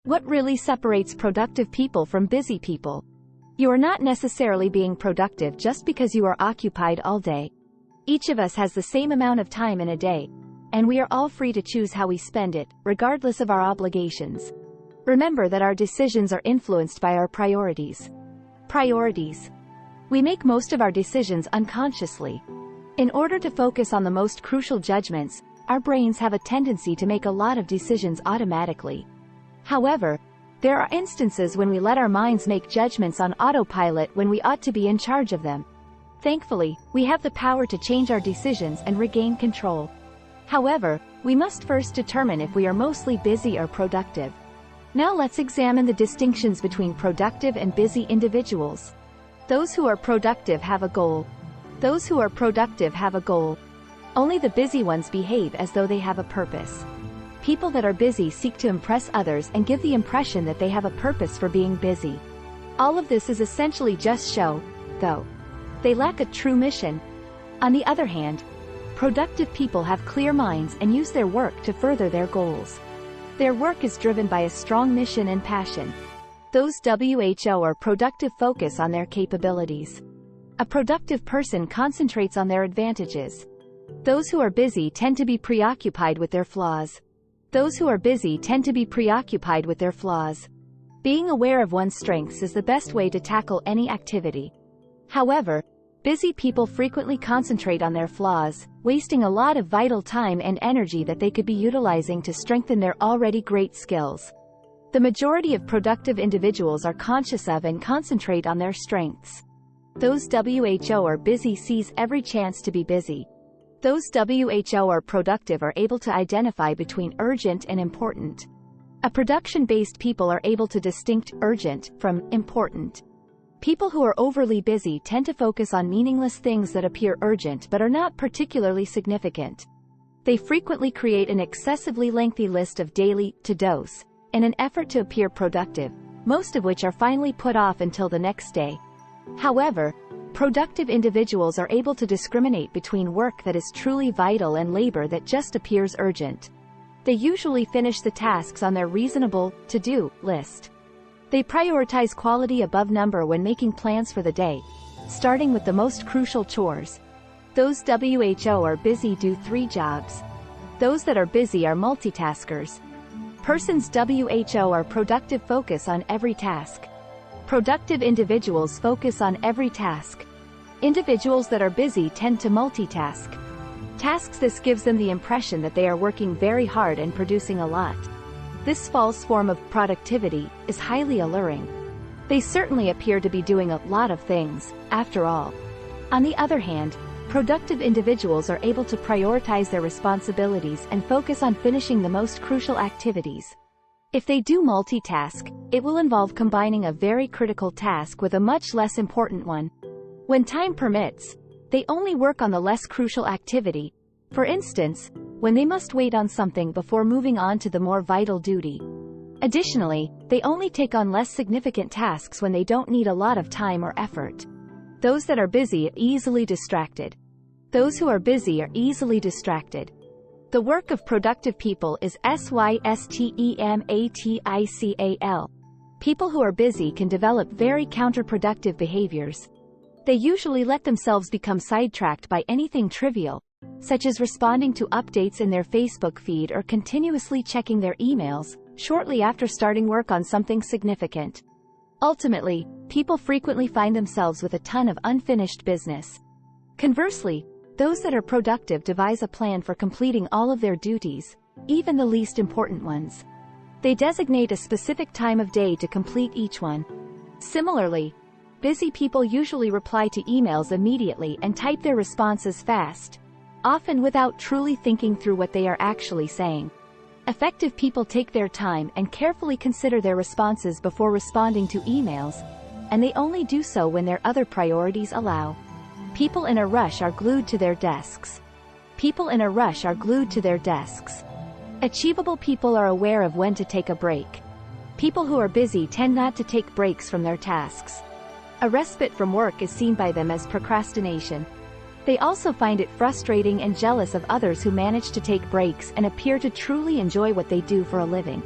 What really separates productive people from busy people? You are not necessarily being productive just because you are occupied all day. Each of us has the same amount of time in a day, and we are all free to choose how we spend it, regardless of our obligations. Remember that our decisions are influenced by our priorities. Priorities. We make most of our decisions unconsciously. In order to focus on the most crucial judgments, our brains have a tendency to make a lot of decisions automatically. However, there are instances when we let our minds make judgments on autopilot when we ought to be in charge of them. Thankfully, we have the power to change our decisions and regain control. However, we must first determine if we are mostly busy or productive. Now let's examine the distinctions between productive and busy individuals. Those who are productive have a goal. Those who are productive have a goal. Only the busy ones behave as though they have a purpose. People that are busy seek to impress others and give the impression that they have a purpose for being busy. All of this is essentially just show, though. They lack a true mission. On the other hand, productive people have clear minds and use their work to further their goals. Their work is driven by a strong mission and passion. Those who are productive focus on their capabilities. A productive person concentrates on their advantages. Those who are busy tend to be preoccupied with their flaws. Those who are busy tend to be preoccupied with their flaws. Being aware of one's strengths is the best way to tackle any activity. However, busy people frequently concentrate on their flaws, wasting a lot of vital time and energy that they could be utilizing to strengthen their already great skills. The majority of productive individuals are conscious of and concentrate on their strengths. Those who are busy seize every chance to be busy. Those who are productive are able to identify between urgent and important. A production-based people are able to distinguish urgent from important. People who are overly busy tend to focus on meaningless things that appear urgent but are not particularly significant. They frequently create an excessively lengthy list of daily to-dos in an effort to appear productive, most of which are finally put off until the next day. However, productive individuals are able to discriminate between work that is truly vital and labor that just appears urgent. They usually finish the tasks on their reasonable to-do list. They prioritize quality above number when making plans for the day, starting with the most crucial chores. Those who are busy do 3 jobs. Those that are busy are multitaskers. Persons who are productive focus on every task. Productive individuals focus on every task. Individuals that are busy tend to multitask. Tasks this gives them the impression that they are working very hard and producing a lot. This false form of productivity is highly alluring. They certainly appear to be doing a lot of things, after all. On the other hand, productive individuals are able to prioritize their responsibilities and focus on finishing the most crucial activities. If they do multitask, it will involve combining a very critical task with a much less important one. When time permits, they only work on the less crucial activity. For instance, when they must wait on something before moving on to the more vital duty. Additionally, they only take on less significant tasks when they don't need a lot of time or effort. Those that are busy are easily distracted. Those who are busy are easily distracted. The work of productive people is systematical. People who are busy can develop very counterproductive behaviors. They usually let themselves become sidetracked by anything trivial, such as responding to updates in their Facebook feed or continuously checking their emails, shortly after starting work on something significant. Ultimately, people frequently find themselves with a ton of unfinished business. Conversely, those that are productive devise a plan for completing all of their duties, even the least important ones. They designate a specific time of day to complete each one. Similarly, busy people usually reply to emails immediately and type their responses fast, often without truly thinking through what they are actually saying. Effective people take their time and carefully consider their responses before responding to emails, and they only do so when their other priorities allow. People in a rush are glued to their desks. People in a rush are glued to their desks. Achievable people are aware of when to take a break. People who are busy tend not to take breaks from their tasks. A respite from work is seen by them as procrastination. They also find it frustrating and jealous of others who manage to take breaks and appear to truly enjoy what they do for a living.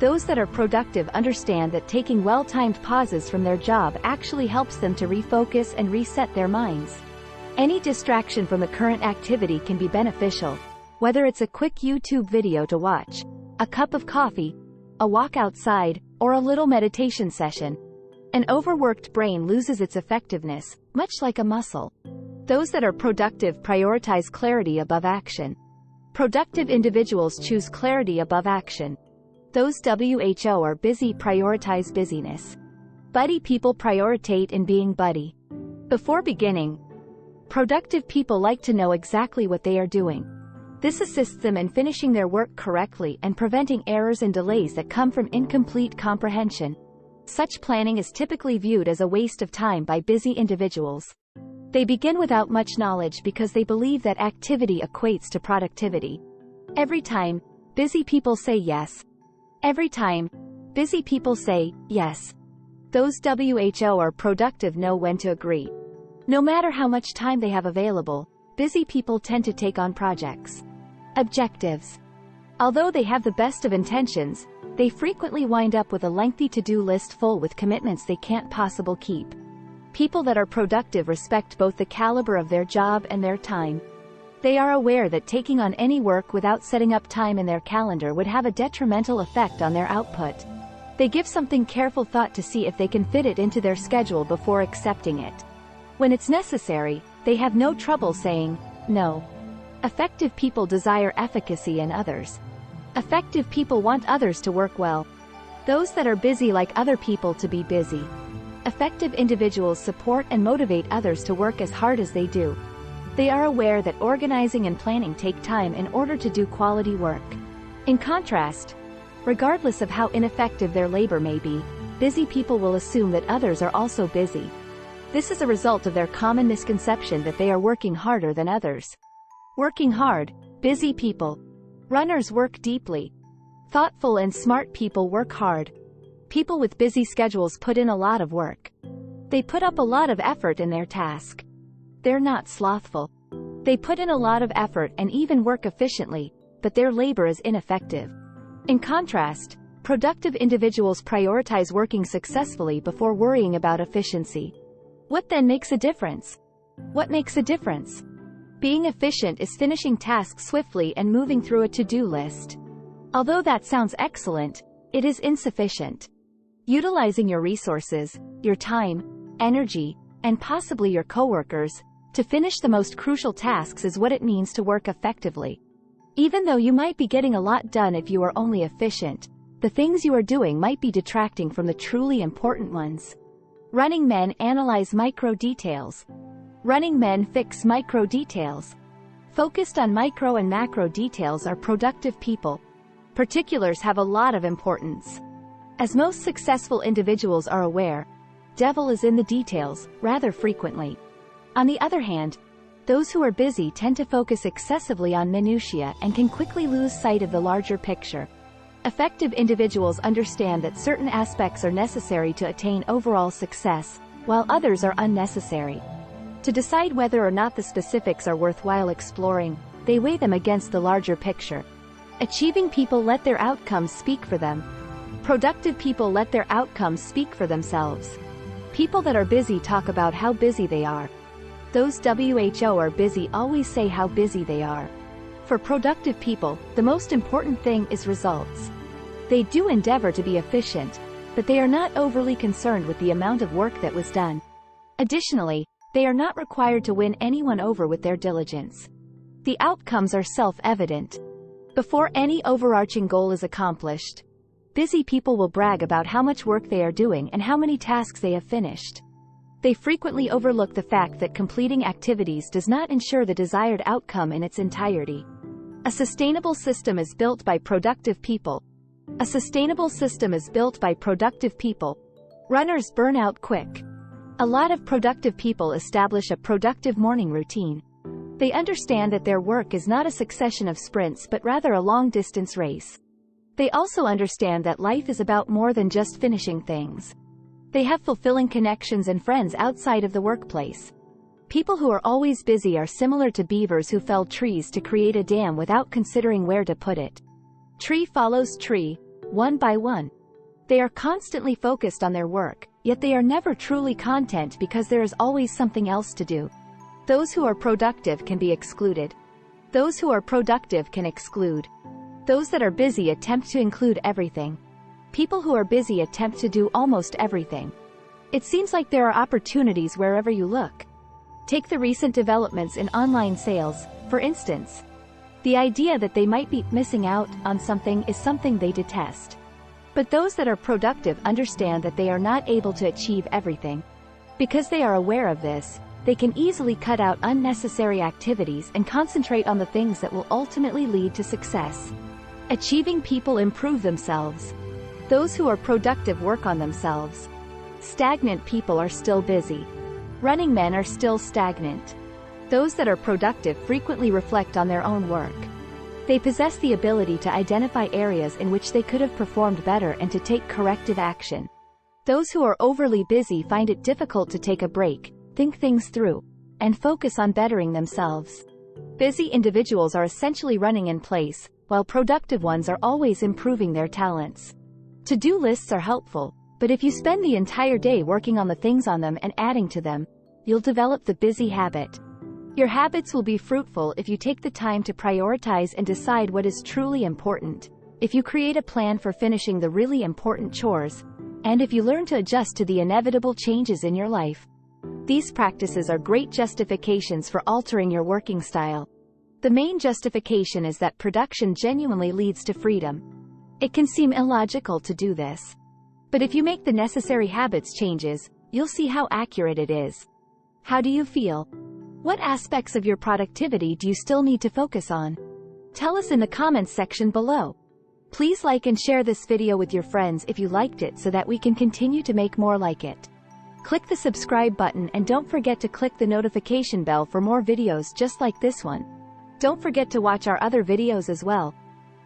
Those that are productive understand that taking well-timed pauses from their job actually helps them to refocus and reset their minds. Any distraction from the current activity can be beneficial, whether it's a quick YouTube video to watch, a cup of coffee, a walk outside, or a little meditation session. An overworked brain loses its effectiveness, much like a muscle. Those that are productive prioritize clarity above action. Productive individuals choose clarity above action. Those who are busy prioritize busyness. Buddy people prioritize in being buddy. Before beginning, productive people like to know exactly what they are doing. This assists them in finishing their work correctly and preventing errors and delays that come from incomplete comprehension. Such planning is typically viewed as a waste of time by busy individuals. They begin without much knowledge because they believe that activity equates to productivity. Every time, busy people say yes. Every time, busy people say yes. Those who are productive know when to agree. No matter how much time they have available, busy people tend to take on projects. Objectives. Although they have the best of intentions, they frequently wind up with a lengthy to-do list full with commitments they can't possibly keep. People that are productive respect both the caliber of their job and their time. They are aware that taking on any work without setting up time in their calendar would have a detrimental effect on their output. They give something careful thought to see if they can fit it into their schedule before accepting it. When it's necessary, they have no trouble saying no. Effective people desire efficacy in others. Effective people want others to work well. Those that are busy like other people to be busy. Effective individuals support and motivate others to work as hard as they do. They are aware that organizing and planning take time in order to do quality work. In contrast, regardless of how ineffective their labor may be, busy people will assume that others are also busy. This is a result of their common misconception that they are working harder than others. Working hard, busy people. Runners work deeply. Thoughtful and smart people work hard. People with busy schedules put in a lot of work. They put up a lot of effort in their task. They're not slothful. They put in a lot of effort and even work efficiently, but their labor is ineffective. In contrast, productive individuals prioritize working successfully before worrying about efficiency. What then makes a difference? What makes a difference? Being efficient is finishing tasks swiftly and moving through a to-do list. Although that sounds excellent, it is insufficient. Utilizing your resources, your time, energy, and possibly your coworkers, to finish the most crucial tasks is what it means to work effectively. Even though you might be getting a lot done if you are only efficient, the things you are doing might be detracting from the truly important ones. Running men analyze micro details. Running men fix micro details. Focused on micro and macro details are productive people. Particulars have a lot of importance. As most successful individuals are aware, devil is in the details, rather frequently. On the other hand, those who are busy tend to focus excessively on minutiae and can quickly lose sight of the larger picture. Effective individuals understand that certain aspects are necessary to attain overall success, while others are unnecessary. To decide whether or not the specifics are worthwhile exploring, they weigh them against the larger picture. Achieving people let their outcomes speak for them. Productive people let their outcomes speak for themselves. People that are busy talk about how busy they are. Those who are busy always say how busy they are. For productive people, the most important thing is results. They do endeavor to be efficient, but they are not overly concerned with the amount of work that was done. Additionally, they are not required to win anyone over with their diligence. The outcomes are self-evident. Before any overarching goal is accomplished, busy people will brag about how much work they are doing and how many tasks they have finished. They frequently overlook the fact that completing activities does not ensure the desired outcome in its entirety. A sustainable system is built by productive people. A sustainable system is built by productive people. Runners burn out quick. A lot of productive people establish a productive morning routine. They understand that their work is not a succession of sprints but rather a long-distance race. They also understand that life is about more than just finishing things. They have fulfilling connections and friends outside of the workplace. People who are always busy are similar to beavers who felled trees to create a dam without considering where to put it. Tree follows tree, one by one. They are constantly focused on their work, yet they are never truly content because there is always something else to do. Those who are productive can be excluded. Those who are productive can exclude. Those that are busy attempt to include everything. People who are busy attempt to do almost everything. It seems like there are opportunities wherever you look. Take the recent developments in online sales, for instance. The idea that they might be missing out on something is something they detest. But those that are productive understand that they are not able to achieve everything. Because they are aware of this, they can easily cut out unnecessary activities and concentrate on the things that will ultimately lead to success. Achieving people improve themselves. Those who are productive work on themselves. Stagnant people are still busy. Running men are still stagnant. Those that are productive frequently reflect on their own work. They possess the ability to identify areas in which they could have performed better and to take corrective action. Those who are overly busy find it difficult to take a break, think things through, and focus on bettering themselves. Busy individuals are essentially running in place, while productive ones are always improving their talents. To-do lists are helpful, but if you spend the entire day working on the things on them and adding to them, you'll develop the busy habit. Your habits will be fruitful if you take the time to prioritize and decide what is truly important, if you create a plan for finishing the really important chores, and if you learn to adjust to the inevitable changes in your life. These practices are great justifications for altering your working style. The main justification is that production genuinely leads to freedom. It can seem illogical to do this. But if you make the necessary habits changes, you'll see how accurate it is. How do you feel? What aspects of your productivity do you still need to focus on? Tell us in the comments section below. Please like and share this video with your friends if you liked it so that we can continue to make more like it. Click the subscribe button and don't forget to click the notification bell for more videos just like this one. Don't forget to watch our other videos as well.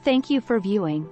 Thank you for viewing.